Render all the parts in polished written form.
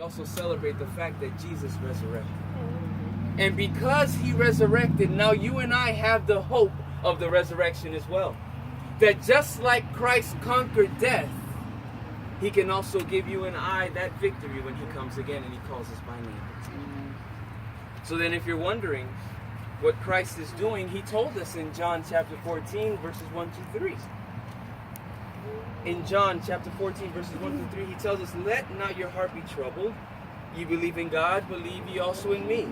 also celebrate the fact that Jesus resurrected. And because he resurrected, now you and I have the hope of the resurrection as well. That just like Christ conquered death, he can also give you and I that victory when he comes again and he calls us by name. So then if you're wondering what Christ is doing, he told us in John chapter 14, verses 1 to 3. In John chapter 14, verses 1 to 3, he tells us, "Let not your heart be troubled. You believe in God, believe ye also in me.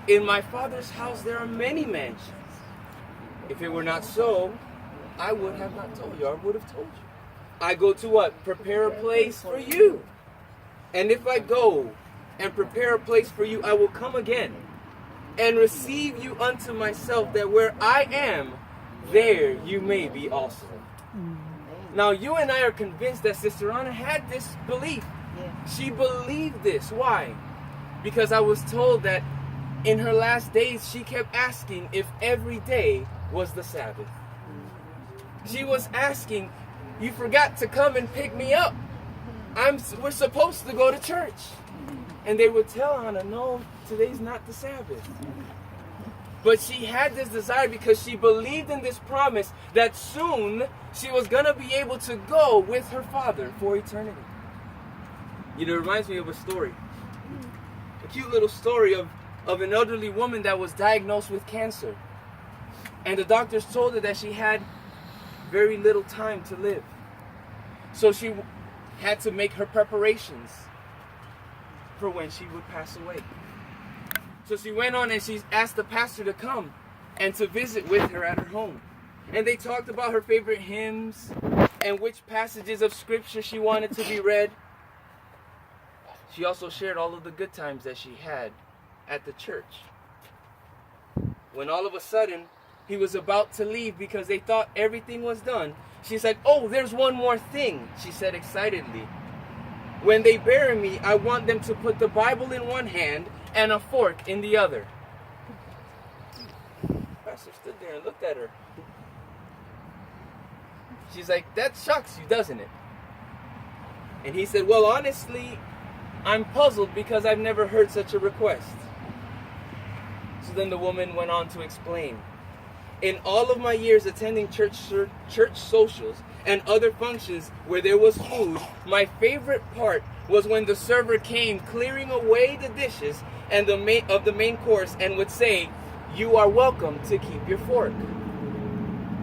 In my Father's house there are many mansions. If it were not so, I would have not told you. I would have told you. I go to what? Prepare a place for you. And if I go and prepare a place for you, I will come again and receive you unto myself, that where I am, there you may be also." Now you and I are convinced that Sister Anna had this belief. She believed this. Why? Because I was told that in her last days, she kept asking if every day was the Sabbath. She was asking, "You forgot to come and pick me up. We're supposed to go to church." And they would tell Anna, "No, today's not the Sabbath." But she had this desire because she believed in this promise that soon she was going to be able to go with her Father for eternity. You know, it reminds me of a story. A cute little story of an elderly woman that was diagnosed with cancer. And the doctors told her that she had very little time to live. So she had to make her preparations for when she would pass away. So she went on and she asked the pastor to come and to visit with her at her home. And they talked about her favorite hymns and which passages of scripture she wanted to be read. She also shared all of the good times that she had at the church. When all of a sudden he was about to leave because they thought everything was done, she's like, "Oh, there's one more thing," she said excitedly. "When they bury me, I want them to put the Bible in one hand and a fork in the other." The pastor stood there and looked at her. She's like, "That shocks you, doesn't it?" And he said, "Well, honestly, I'm puzzled because I've never heard such a request." So then the woman went on to explain, "In all of my years attending church socials and other functions where there was food, my favorite part was when the server came clearing away the dishes and of the main course and would say, 'You are welcome to keep your fork.'"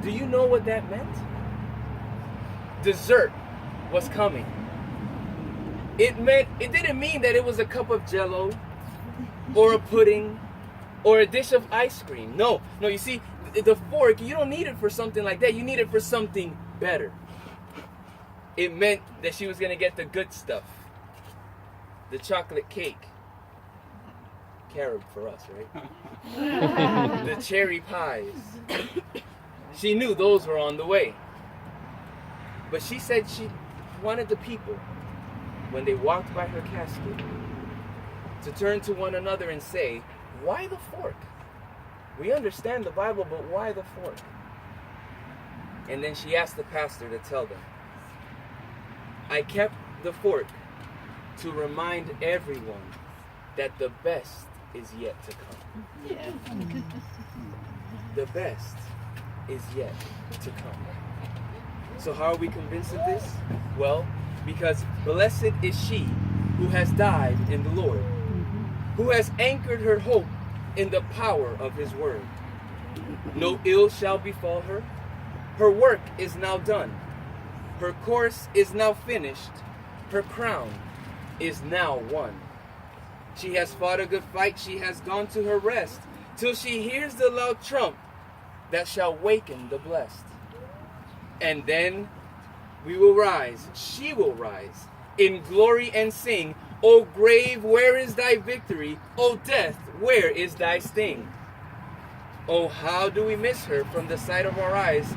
Do you know what that meant? Dessert was coming. It didn't mean that it was a cup of Jell-O or a pudding or a dish of ice cream. No, you see, the fork, you don't need it for something like that. You need it for something better. It meant that she was going to get the good stuff. The chocolate cake. Carob for us, right? The cherry pies. She knew those were on the way. But she said she wanted the people, when they walked by her casket, to turn to one another and say, "Why the fork? We understand the Bible, but why the fork?" And then she asked the pastor to tell them, "I kept the fork to remind everyone that the best is yet to come." Yeah. The best is yet to come. So how are we convinced of this? Well, because blessed is she who has died in the Lord, who has anchored her hope in the power of his word. No ill shall befall her. Her work is now done. Her course is now finished. Her crown is now won. She has fought a good fight. She has gone to her rest till she hears the loud trump that shall waken the blessed. And then we will rise, she will rise, in glory and sing, "O grave, where is thy victory? O death, where is thy sting?" Oh, how do we miss her from the sight of our eyes,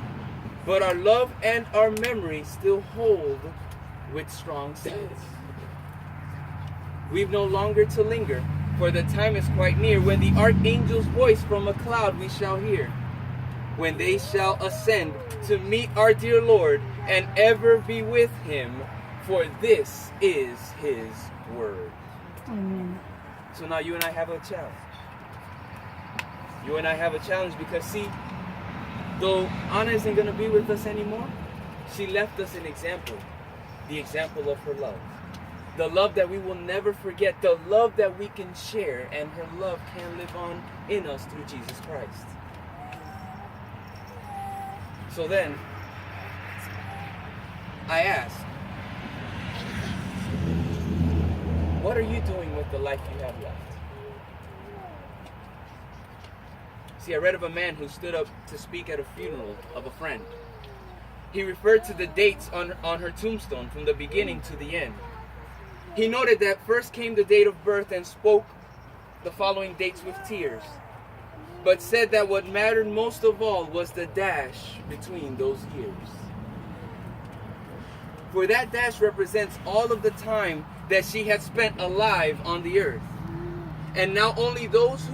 but our love and our memory still hold with strong sense. We've no longer to linger, for the time is quite near, when the archangel's voice from a cloud we shall hear, when they shall ascend to meet our dear Lord and ever be with him, for this is his word. Amen. So now you and I have a challenge. You and I have a challenge because, see, though Anna isn't going to be with us anymore, she left us an example. The example of her love. The love that we will never forget. The love that we can share. And her love can live on in us through Jesus Christ. So then, I ask, what are you doing with the life you have left? See, I read of a man who stood up to speak at a funeral of a friend. He referred to the dates on her tombstone from the beginning to the end. He noted that first came the date of birth and spoke the following dates with tears, but said that what mattered most of all was the dash between those years. For that dash represents all of the time that she had spent alive on the earth. And now only those who